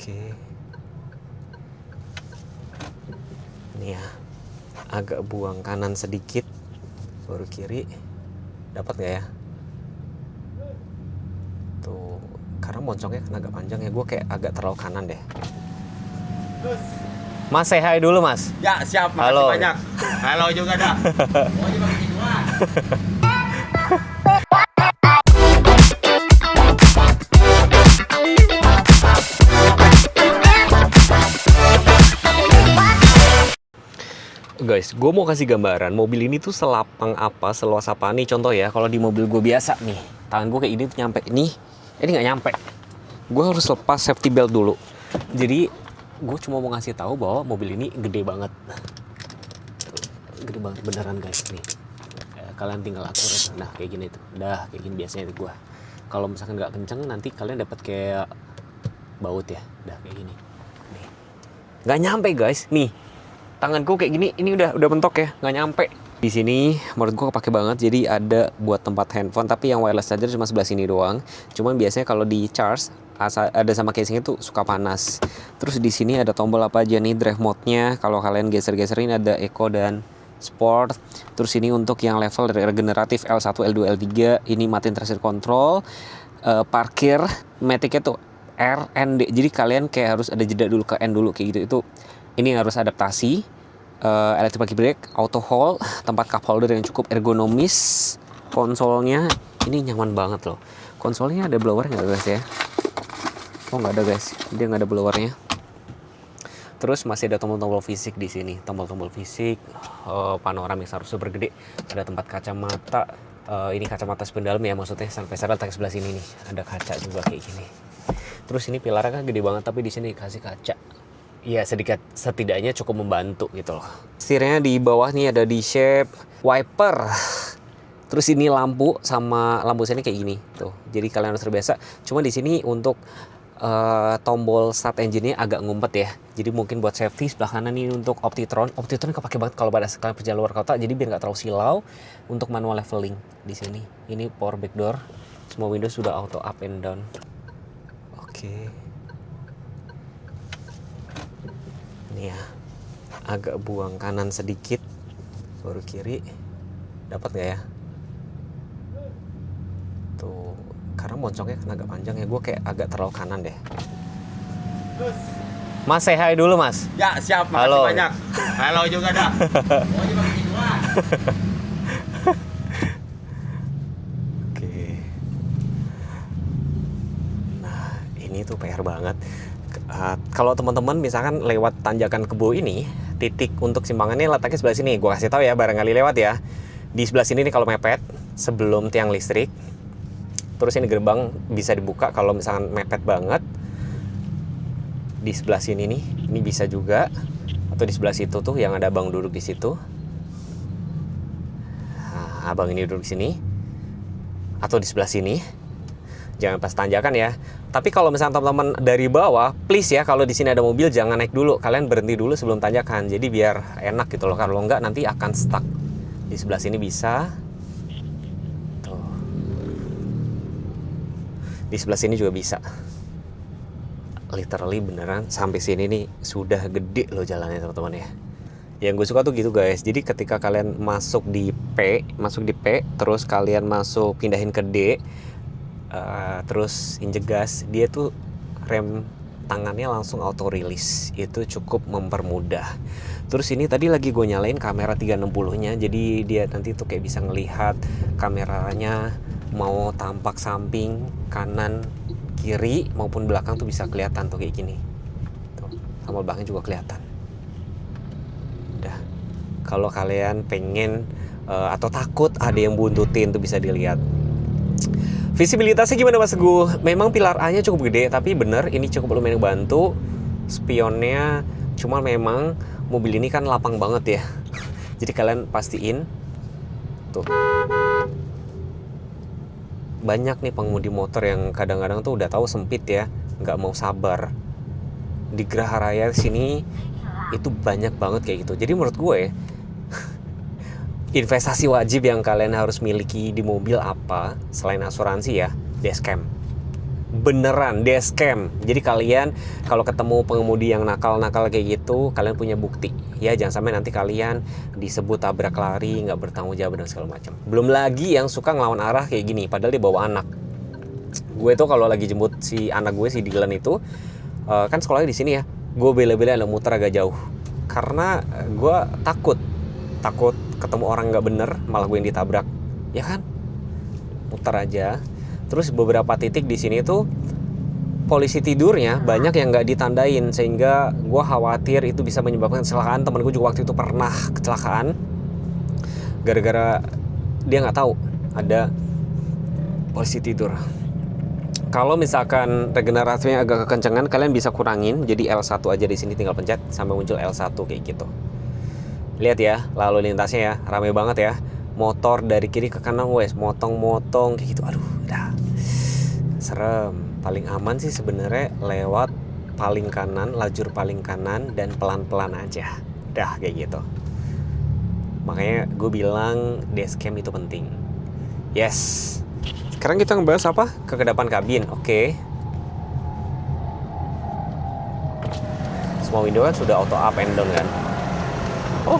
Oke. Ini ya, agak buang kanan sedikit, baru kiri. Dapat nggak ya? Tuh, karena moncongnya kan agak panjang ya, gue kayak agak terlalu kanan deh. Mas, say hi dulu mas. Ya siap, makasih Halo. banyak. Halo juga dah. Oh, ini bagi dua. Guys, gue mau kasih gambaran mobil ini tuh selapang apa, seluas apa nih. Contoh ya, kalau di mobil gue biasa nih, tangan gue kayak ini tuh nyampe nih, ini nggak nyampe. Gue harus lepas safety belt dulu. Jadi gue cuma mau ngasih tahu bahwa mobil ini gede banget, gede banget beneran guys nih. Kalian tinggal atur, nah kayak gini tuh, kayak gini biasanya tuh gue. Kalau misalkan nggak kenceng, nanti kalian dapat kayak baut ya, kayak gini. Nih, nggak nyampe guys, nih. Tanganku kayak gini, ini udah mentok ya, nggak nyampe. Di sini menurut gue kepake banget, jadi ada buat tempat handphone, tapi yang wireless charger cuma sebelah sini doang. Cuman biasanya kalau di charge ada sama casing itu suka panas. Terus di sini ada tombol apa aja nih, drive mode-nya. Kalau kalian geser-geserin ada eco dan sport. Terus ini untuk yang level regeneratif L1, L2, L3. Ini matiin traction control, parkir, matic-nya tuh R, N, D. Jadi kalian kayak harus ada jeda dulu ke N dulu kayak gitu. Itu ini harus adaptasi. Electric parking brake, auto hold, tempat cup holder yang cukup ergonomis. Konsolnya ini nyaman banget loh. Konsolnya ada blower nggak guys ya? Oh nggak ada guys, dia nggak ada blowernya. Terus masih ada tombol-tombol fisik di sini, tombol-tombol fisik, panoramik harus super gede. Ada tempat kacamata, ini kacamata spendal ya maksudnya, sampai sadar tak sebelah sini nih, ada kaca juga kayak gini. Terus ini pilarnya kan gede banget, tapi di sini dikasih kaca. Ya sedikit, setidaknya cukup membantu gitu loh. Setirnya di bawah nih ada D-shape, wiper. Terus ini lampu sama lampu sini kayak gini tuh. Jadi kalian harus terbiasa. Cuma di sini untuk tombol start engine-nya agak ngumpet ya. Jadi mungkin buat safety sebelah kanan ini untuk Optitron. Optitron kepake banget kalau pada sekalian perjalanan luar kota. Jadi biar nggak terlalu silau. Untuk manual leveling di sini. Ini power back door. Semua windows sudah auto up and down. Oke. Ini ya, agak buang kanan sedikit, baru kiri. Dapat nggak ya? Tuh, karena moncongnya kan agak panjang ya, gue kayak agak terlalu kanan deh. Mas, say hi dulu mas. Ya siap, makasih Halo. banyak. Halo juga dah. Oh, ini bagi dua. Oke. Nah, ini tuh PR banget. Kalau teman-teman misalkan lewat tanjakan Kebo ini, titik untuk simpangannya letaknya sebelah sini. Gue kasih tahu ya, barangkali lewat ya. Di sebelah sini nih kalau mepet, sebelum tiang listrik. Terus ini gerbang bisa dibuka kalau misalkan mepet banget. Di sebelah sini nih, ini bisa juga. Atau di sebelah situ tuh yang ada abang duduk di situ. Nah, abang ini duduk di sini. Atau di sebelah sini. Jangan pas tanjakan ya. Tapi kalau misalnya teman-teman dari bawah, please ya, kalau di sini ada mobil jangan naik dulu. Kalian berhenti dulu sebelum tanjakan. Jadi biar enak gitu loh. Kalau enggak nanti akan stuck. Di sebelah sini bisa. Tuh. Di sebelah sini juga bisa. Literally beneran sampai sini nih sudah gede loh jalannya teman-teman ya. Yang gue suka tuh gitu guys. Jadi ketika kalian masuk di P, terus kalian masuk pindahin ke D, terus injek gas, dia tuh rem tangannya langsung auto release. Itu cukup mempermudah. Terus ini tadi lagi gue nyalain kamera 360-nya, jadi dia nanti tuh kayak bisa ngelihat kameranya mau tampak samping, kanan, kiri maupun belakang tuh bisa kelihatan tuh kayak gini. Tuh, sama belakang juga kelihatan. Udah. Kalau kalian pengen atau takut ada yang buntutin tuh bisa dilihat. Visibilitasnya gimana Mas Teguh? Memang pilar A-nya cukup gede, tapi bener ini cukup lumayan bantu. Spionnya, cuma memang mobil ini kan lapang banget ya. Jadi kalian pastiin tuh. Banyak nih pengemudi motor yang kadang-kadang tuh udah tahu sempit ya, nggak mau sabar. Di Geraha Raya sini itu banyak banget kayak gitu. Jadi menurut gue investasi wajib yang kalian harus miliki di mobil apa selain asuransi ya, dashcam. beneran dashcam. Jadi kalian kalau ketemu pengemudi yang nakal-nakal kayak gitu, kalian punya bukti ya. Jangan sampai nanti kalian disebut tabrak lari, nggak bertanggung jawab dan segala macam. Belum lagi yang suka ngelawan arah kayak gini padahal dia bawa anak. Gue tuh kalau lagi jemput si anak gue, si Dylan itu, kan sekolahnya di sini ya, gue bela-belain muter agak jauh karena gue takut ketemu orang nggak bener malah gue yang ditabrak, ya kan? Muter aja. Terus beberapa titik di sini tuh polisi tidurnya banyak yang nggak ditandain, sehingga gue khawatir itu bisa menyebabkan kecelakaan. Temen gue juga waktu itu pernah kecelakaan gara-gara dia nggak tahu ada polisi tidur. Kalau misalkan regenerasinya agak kekencengan, kalian bisa kurangin jadi L1 aja. Di sini tinggal pencet sampai muncul L1 kayak gitu. Lihat ya lalu lintasnya ya, rame banget ya. Motor dari kiri ke kanan wes motong-motong kayak gitu. Aduh, dah serem. Paling aman sih sebenarnya lewat paling kanan, lajur paling kanan, dan pelan-pelan aja. Dah kayak gitu. Makanya gue bilang dashcam itu penting. Yes. Sekarang kita ngebahas apa? Kekedapan kabin. Oke. Semua window kan sudah auto up and down kan. Oh,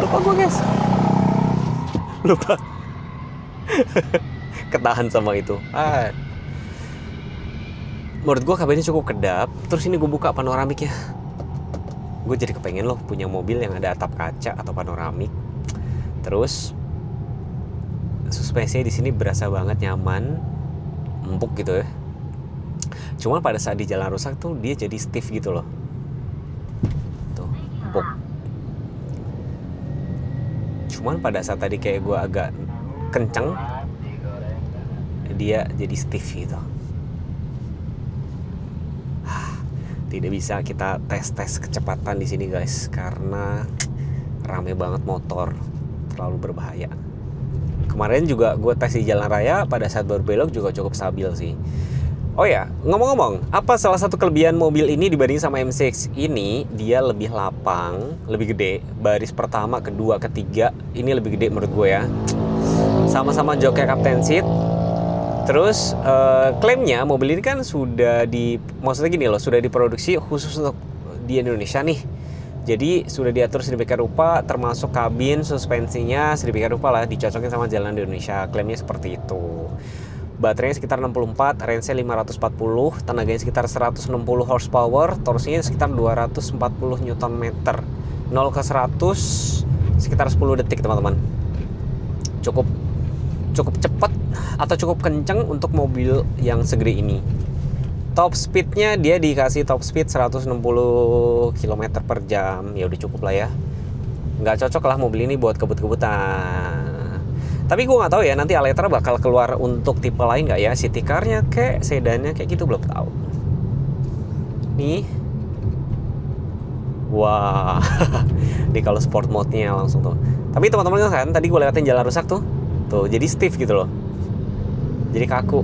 lupa gue guys. Lupa. Ketahan sama itu. Menurut gue kabinnya cukup kedap. Terus ini gue buka panoramiknya. Gue jadi kepengen loh punya mobil yang ada atap kaca atau panoramik. Terus suspensinya di sini berasa banget nyaman, empuk gitu ya. Cuman pada saat di jalan rusak tuh dia jadi stiff gitu loh. Tuh, empuk. Cuman pada saat tadi kayak gue agak kenceng, dia jadi stiff gitu. Tidak bisa kita tes kecepatan di sini guys, karena rame banget motor, terlalu berbahaya. Kemarin juga gue tes di jalan raya, pada saat baru belok juga cukup stabil sih. Oh ya, ngomong-ngomong, apa salah satu kelebihan mobil ini dibanding sama M6? Ini dia lebih lapang, lebih gede. Baris pertama, kedua, ketiga, ini lebih gede menurut gue ya. Sama-sama joknya captain seat. Terus klaimnya mobil ini kan sudah maksudnya gini loh, sudah diproduksi khusus untuk di Indonesia nih. Jadi sudah diatur sedemikian rupa, termasuk kabin, suspensinya sedemikian rupa lah, dicocokin sama jalan di Indonesia. Klaimnya seperti itu. Baterainya sekitar 64, range-nya 540, tenaganya sekitar 160 horsepower, torsinya sekitar 240 Nm. 0 ke 100 sekitar 10 detik teman-teman. Cukup cepat atau cukup kenceng untuk mobil yang segede ini. Top speednya dia dikasih top speed 160 km per jam. Ya udah cukup lah ya. Nggak cocok lah mobil ini buat kebut-kebutan. Tapi gue nggak tahu ya nanti Aletra bakal keluar untuk tipe lain nggak ya, city car-nya kayak sedannya kayak gitu, belum tahu. Nih, wah, ini kalau sport mode-nya langsung tuh. Tapi teman-teman kan tadi gue lewatin jalan rusak tuh, jadi stiff gitu loh, jadi kaku.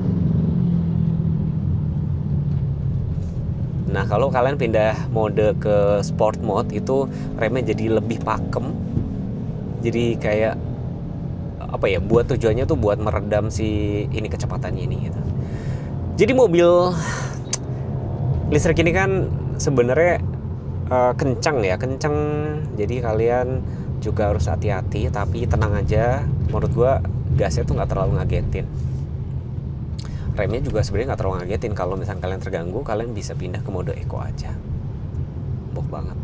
Nah kalau kalian pindah mode ke sport mode itu remnya jadi lebih pakem, jadi kayak apa ya, buat tujuannya tuh buat meredam si ini kecepatannya ini gitu. Jadi mobil listrik ini kan sebenarnya kencang. Jadi kalian juga harus hati-hati, tapi tenang aja. Menurut gua gasnya tuh nggak terlalu ngagetin. Remnya juga sebenarnya nggak terlalu ngagetin. Kalau misalnya kalian terganggu, kalian bisa pindah ke mode eco aja. Empuk banget.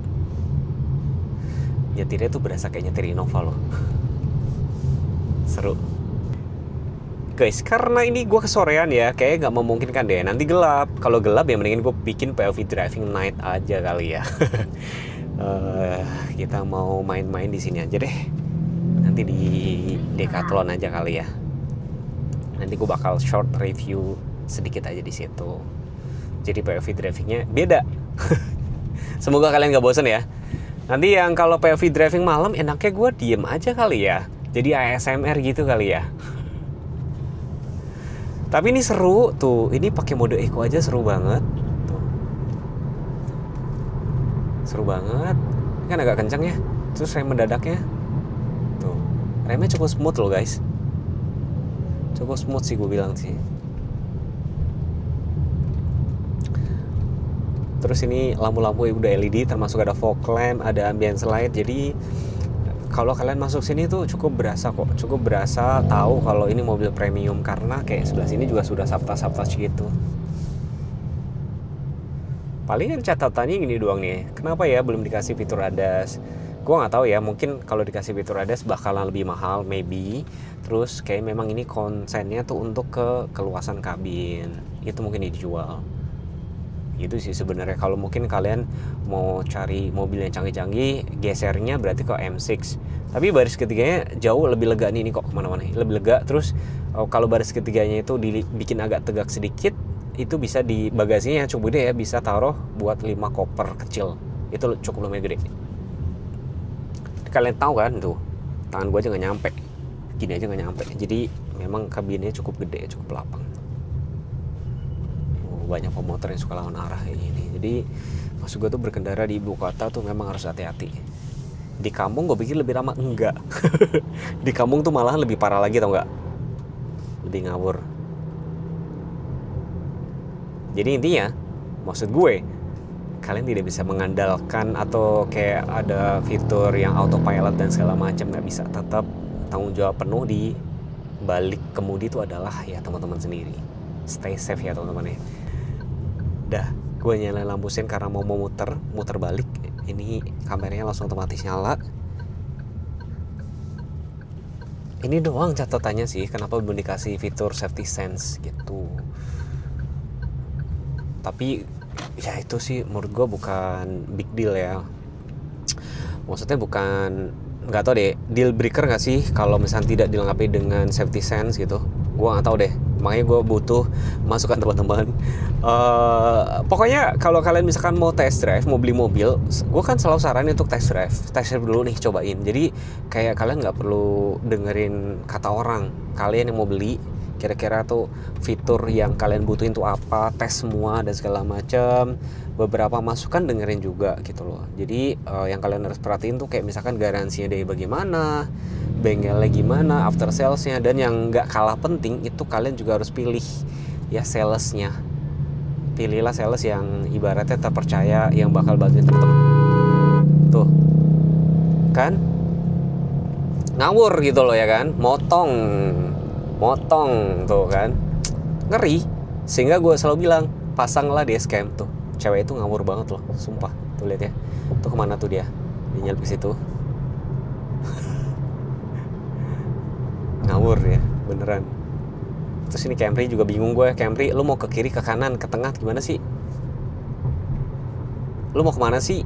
Nyetirnya tuh berasa kayak nyetir Innova loh. Seru guys, karena ini gue kesorean ya, kayak nggak memungkinkan deh nanti gelap. Kalau gelap ya mendingin gue bikin POV driving night aja kali ya. Kita mau main-main di sini aja deh, nanti di Decathlon aja kali ya. Nanti gue bakal short review sedikit aja di situ, jadi POV drivingnya beda. Semoga kalian nggak bosen ya. Nanti yang kalau POV driving malam enaknya gue diem aja kali ya, jadi ASMR gitu kali ya. Tapi ini seru tuh, ini pakai mode eco aja seru banget. Tuh. Seru banget. Kan agak kencang ya. Terus rem mendadaknya. Tuh. Remnya cukup smooth loh guys. Cukup smooth sih gue bilang sih. Terus ini lampu-lampu udah LED, termasuk ada fog lamp, ada ambience light. Jadi kalau kalian masuk sini tuh cukup berasa kok, cukup berasa tahu kalau ini mobil premium, karena kayak sebelah sini juga sudah subtouch gitu. Palingan catatannya gini doang nih, kenapa ya belum dikasih fitur ADAS? Gua nggak tahu ya, mungkin kalau dikasih fitur ADAS bakalan lebih mahal, maybe. Terus kayak memang ini konsennya tuh untuk keluasan kabin, itu mungkin dijual. Itu sih sebenarnya. Kalau mungkin kalian mau cari mobil yang canggih-canggih, gesernya berarti ke M6. Tapi baris ketiganya jauh lebih lega nih kok, kemana-mana lebih lega. Terus kalau baris ketiganya itu dibikin agak tegak sedikit, itu bisa di bagasinya cukup gede ya, bisa taruh buat 5 koper kecil. Itu cukup lumayan gede. Kalian tahu kan tuh, tangan gua aja nggak nyampe, gini aja nggak nyampe. Jadi memang kabinnya cukup gede, cukup lapang. Banyak pemotor yang suka lawan arah kayak gini. Jadi maksud gue tuh berkendara di ibu kota tuh memang harus hati-hati. Di kampung gue pikir lebih ramah, enggak. Di kampung tuh malahan lebih parah lagi, tau nggak? Lebih ngawur. Jadi intinya, maksud gue, kalian tidak bisa mengandalkan atau kayak ada fitur yang autopilot dan segala macam, nggak bisa. Tetap tanggung jawab penuh di balik kemudi itu adalah ya teman-teman sendiri. Stay safe ya teman-teman ya. Dah, gue nyalain lampu sen karena mau muter balik. Ini kameranya langsung otomatis nyala. Ini doang catatannya sih, kenapa belum dikasih fitur safety sense gitu. Tapi ya itu sih menurut gue bukan big deal ya. Maksudnya bukan, nggak tahu deh, deal breaker nggak sih kalau misalnya tidak dilengkapi dengan safety sense gitu. Gue nggak tahu deh, makanya gue butuh masukan teman-teman. Pokoknya kalau kalian misalkan mau test drive, mau beli mobil, gue kan selalu saranin untuk test drive dulu nih, cobain. Jadi kayak kalian nggak perlu dengerin kata orang, kalian yang mau beli kira-kira tuh fitur yang kalian butuhin tuh apa, tes semua dan segala macam. Beberapa masukan dengerin juga gitu loh. Jadi yang kalian harus perhatiin tuh kayak misalkan garansinya dari bagaimana, bengkelnya gimana, after salesnya, dan yang nggak kalah penting itu kalian juga harus pilih ya salesnya. Pilihlah sales yang ibaratnya terpercaya, yang bakal bantuin temen-temen. Tuh kan ngawur gitu loh ya kan, motong tuh kan, ngeri. Sehingga gue selalu bilang pasanglah di scam tuh. Cewek itu ngawur banget loh, sumpah. Tuh lihat ya, tuh kemana tuh dia nyelip ke situ. Ngawur ya, beneran. Terus ini Camry juga bingung gue. Camry, lu mau ke kiri, ke kanan, ke tengah, gimana sih? Lu mau kemana sih?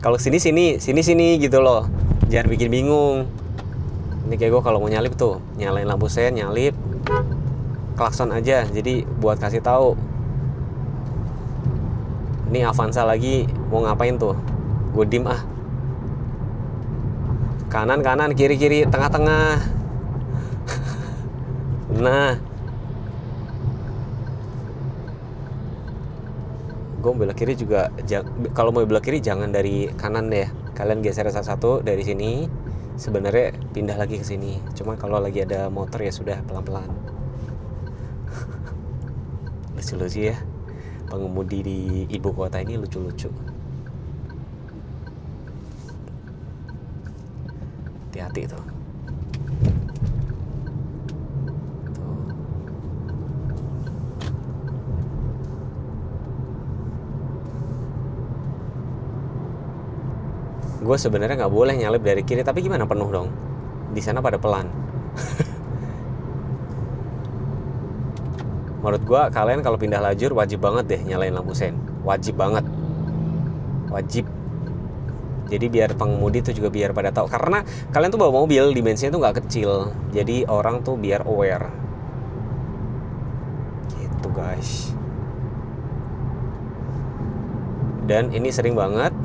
Kalau sini gitu loh. Jangan bikin bingung. Ini kayak gue kalau mau nyalip tuh, nyalain lampu sen, nyalip, klakson aja. Jadi buat kasih tahu. Ini Avanza lagi mau ngapain tuh? Gue dim ah. Kanan, kiri, tengah. Nah, gue belok kiri juga. Kalau mau belok kiri jangan dari kanan deh. Kalian geser satu-satu dari sini. Sebenarnya pindah lagi ke sini. Cuma kalau lagi ada motor ya sudah pelan-pelan. Lucu-lucu ya. Pengemudi di ibu kota ini lucu-lucu. Hati-hati tuh. Gue sebenarnya nggak boleh nyalip dari kiri, tapi gimana, penuh dong. Di sana pada pelan. Menurut gue kalian kalau pindah lajur wajib banget deh nyalain lampu sen. Wajib banget. Wajib. Jadi biar pengemudi tuh juga biar pada tahu. Karena kalian tuh bawa mobil, dimensinya tuh nggak kecil. Jadi orang tuh biar aware. Gitu guys. Dan ini sering banget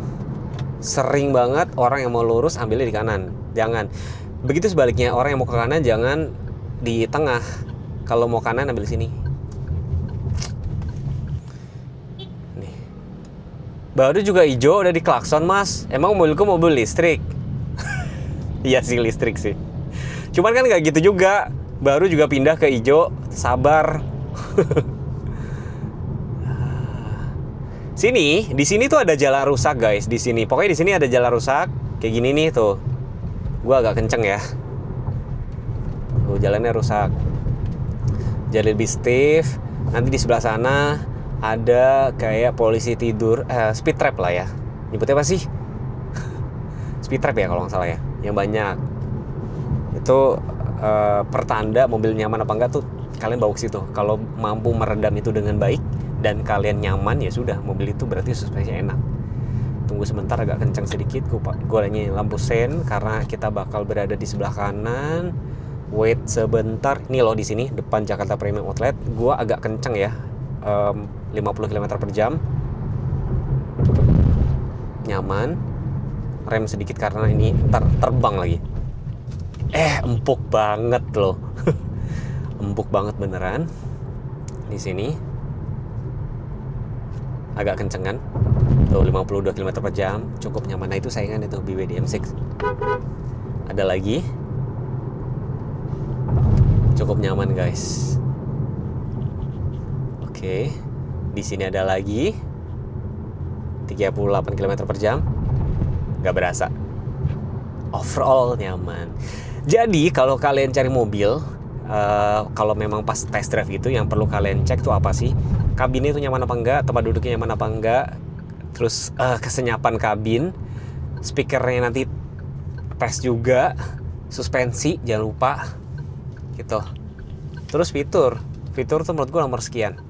orang yang mau lurus ambilnya di kanan. Jangan. Begitu sebaliknya, orang yang mau ke kanan jangan di tengah. Kalau mau kanan ambil sini. Nih. Baru juga hijau udah diklakson, Mas. Emang mobilku mobil listrik? Iya sih, listrik sih. Cuman kan nggak gitu juga. Baru juga pindah ke hijau, sabar. Di sini tuh ada jalan rusak guys. Di sini, pokoknya di sini ada jalan rusak kayak gini nih tuh. Gua agak kenceng ya. Tuh jalannya rusak. Jadi lebih stiff. Nanti di sebelah sana ada kayak polisi tidur, speed trap lah ya. Nyebutnya apa sih? Speed trap ya kalau nggak salah ya. Yang banyak. Itu pertanda mobil nyaman apa enggak tuh kalian bawa ke situ. Kalau mampu meredam itu dengan baik dan kalian nyaman ya sudah, mobil itu berarti suspensinya enak. Tunggu sebentar agak kencang sedikit, gue nyalain lampu sen karena kita bakal berada di sebelah kanan. Wait sebentar, ini loh di sini depan Jakarta Premium Outlet. Gue agak kencang ya, 50 km per jam. Nyaman, rem sedikit karena ini terbang lagi. Empuk banget loh. Empuk banget beneran. Di sini agak kenceng kan, tuh 52 km per jam, cukup nyaman. Nah itu saingan itu BYD M6. Ada lagi, cukup nyaman guys. Oke, di sini ada lagi 38 km per jam, nggak berasa. Overall nyaman. Jadi kalau kalian cari mobil, kalau memang pas test drive gitu, yang perlu kalian cek tuh apa sih? Kabinnya itu nyaman apa enggak, tempat duduknya nyaman apa enggak, terus kesenyapan kabin, speakernya nanti tes juga, suspensi jangan lupa gitu. Terus fitur tuh menurut gue nomor sekian.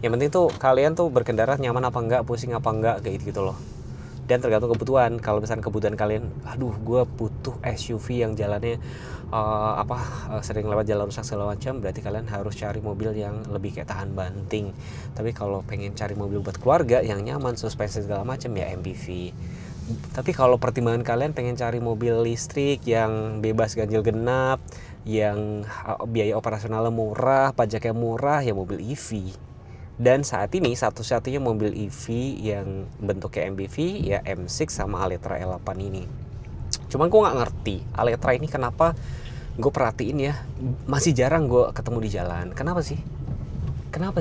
Yang penting tuh kalian tuh berkendara nyaman apa enggak, pusing apa enggak, kayak gitu loh. Dan tergantung kebutuhan. Kalau misalnya kebutuhan kalian, aduh gue butuh SUV yang jalannya sering lewat jalan rusak segala macam, berarti kalian harus cari mobil yang lebih kayak tahan banting. Tapi kalau pengen cari mobil buat keluarga yang nyaman, suspensi segala macam, ya MPV. Tapi kalau pertimbangan kalian pengen cari mobil listrik yang bebas ganjil genap, yang biaya operasionalnya murah, pajaknya murah, ya mobil EV. Dan saat ini satu-satunya mobil EV yang bentuknya MPV ya M6 sama Aletra L8 ini. Cuman gue nggak ngerti Aletra ini kenapa, gue perhatiin ya masih jarang gue ketemu di jalan. Kenapa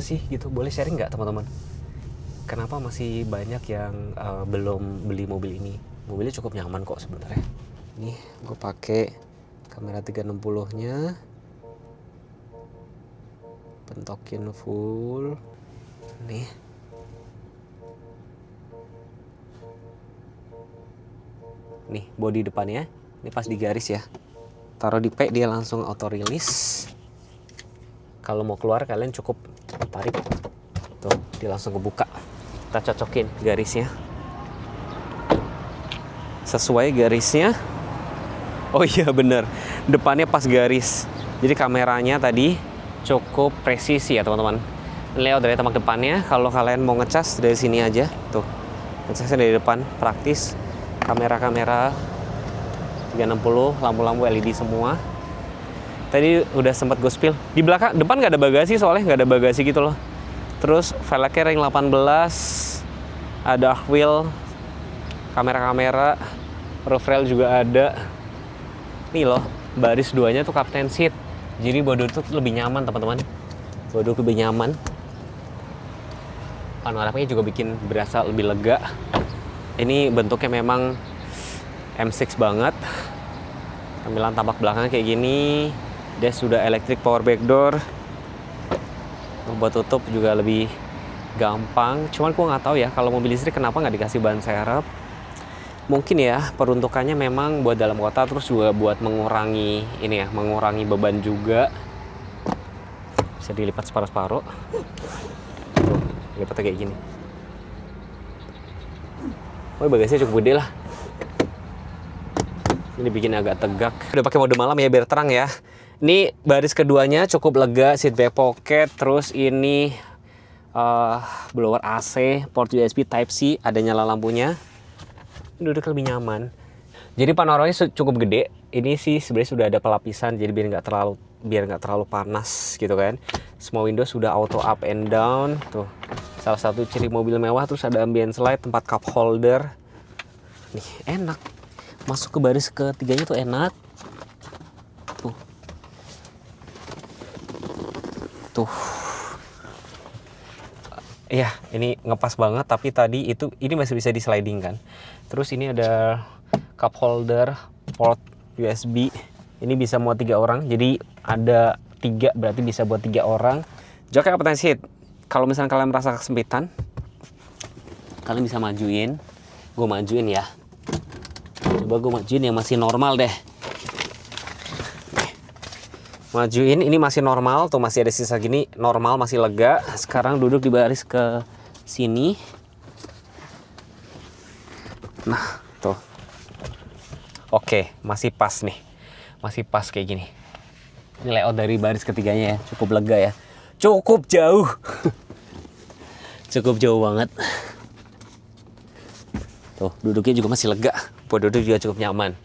sih gitu? Boleh sharing nggak teman-teman? Kenapa masih banyak yang belum beli mobil ini? Mobilnya cukup nyaman kok sebenarnya. Nih gue pakai kamera 360-nya, pentokin full. Nih bodi depannya, ini pas digaris ya, taruh di P dia langsung auto release. Kalau mau keluar kalian cukup tarik tuh, dia langsung kebuka. Kita cocokin garisnya sesuai garisnya. Oh iya bener, depannya pas garis, jadi kameranya tadi cukup presisi ya teman-teman. Layout dari tamak depannya, kalau kalian mau ngecas dari sini aja tuh, ngecasnya dari depan praktis. Kamera 360, lampu-lampu LED semua. Tadi udah sempat gue spill di belakang, depan nggak ada bagasi, soalnya nggak ada bagasi gitu loh. Terus velgnya ring 18, ada wheel, kamera, roof rail juga ada. Nih loh, baris duanya tuh captain seat, jadi bawa duduk tuh lebih nyaman teman-teman. Bawa duduk lebih nyaman. Panoramanya juga bikin berasa lebih lega. Ini bentuknya memang M6 banget. Tampilan tampak belakangnya kayak gini. Dia sudah electric power back door. Buat tutup juga lebih gampang. Cuman gue nggak tahu ya kalau mobil listrik kenapa nggak dikasih ban serep. Mungkin ya peruntukannya memang buat dalam kota, terus juga buat mengurangi mengurangi beban juga. Bisa dilipat separuh-separuh. Lipatnya kayak gini. Oh, bagasinya cukup gede lah. Ini bikin agak tegak. Udah pakai mode malam ya biar terang ya. Ini baris keduanya cukup lega, seat back pocket, terus ini blower AC, port USB Type C, ada nyala lampunya. Duduk lebih nyaman. Jadi panoramanya cukup gede. Ini sih sebenarnya sudah ada pelapisan, jadi biar nggak terlalu panas gitu kan. Semua window sudah auto up and down. Tuh, salah satu ciri mobil mewah. Terus ada ambient light, tempat cup holder. Nih enak. Masuk ke baris ketiganya tuh enak. Tuh. Iya, ini ngepas banget, tapi tadi ini masih bisa di sliding kan. Terus ini ada cup holder, port USB. Ini bisa muat 3 orang, jadi ada 3 berarti bisa buat 3 orang. Joknya captain seat. Kalau misalnya kalian merasa kesempitan, kalian bisa majuin. Gue majuin ya. Coba gue majuin yang masih normal deh. Majuin, ini masih normal, tuh masih ada sisa gini, normal, masih lega. Sekarang duduk di baris ke sini. Nah, tuh. Oke, masih pas nih. Masih pas kayak gini. Ini layout dari baris ketiganya ya, cukup lega ya. Cukup jauh. Cukup jauh banget. Tuh, duduknya juga masih lega. Buat duduk juga cukup nyaman.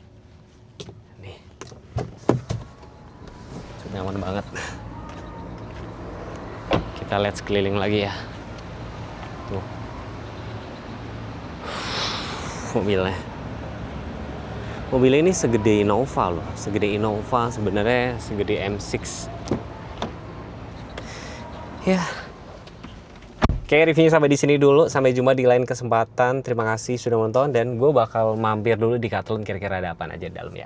Nyaman banget. Kita lihat sekeliling lagi ya. Tuh. Mobilnya ini segede Innova loh. Segede Innova, sebenarnya segede M6. Ya. Oke, reviewnya sampai di sini dulu. Sampai jumpa di lain kesempatan. Terima kasih sudah nonton dan gue bakal mampir dulu di Decathlon kira-kira ada apa aja di dalam ya.